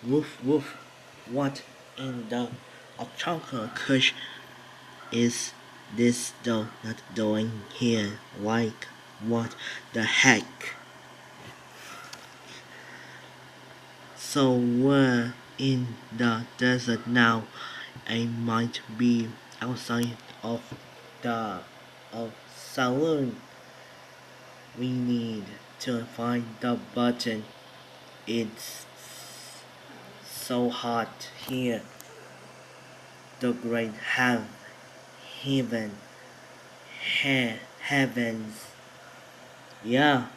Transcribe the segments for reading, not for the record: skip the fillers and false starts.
Woof woof. What in the chocolate kush is this donut doing here? Like, what the heck? So we're in the desert now. I might be outside of the saloon. We need to find the button. It's so hot here. The great heaven, heavens. Yeah.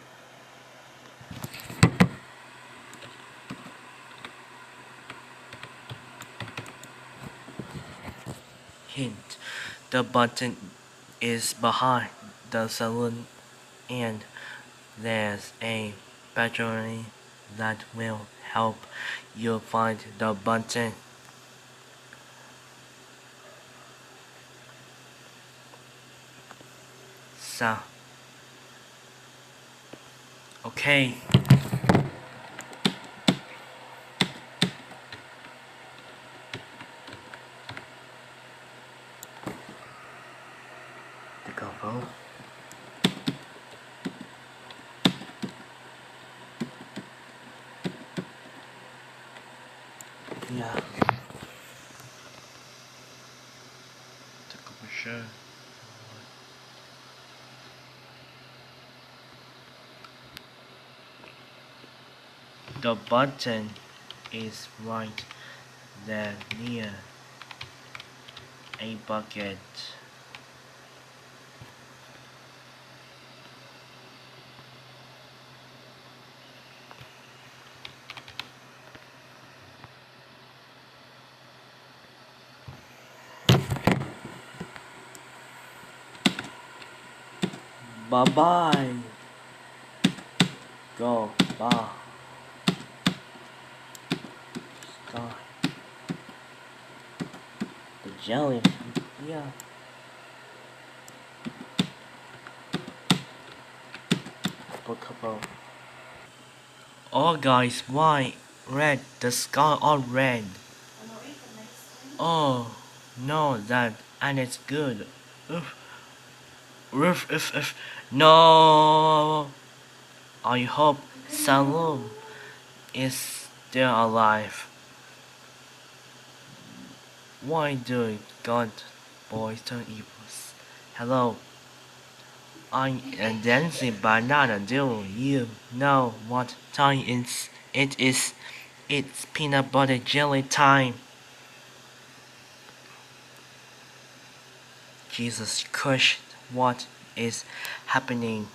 Hint. The button is behind the saloon and there's a battery that will help you find the button. So, okay. The cover. Yeah. The cover shirt. The button is right there near a bucket. Bye bye. Go. Bye. Start. The jelly. Yeah. Couple. Oh guys, why red? The sky all red. Oh no, that and it's good. Oof, oof. No. I hope Saloon is still alive. Why do God boys turn evils? Hello, I am dancing banana. Do you know what time it is? It's peanut butter jelly time. Jesus Christ, what is happening?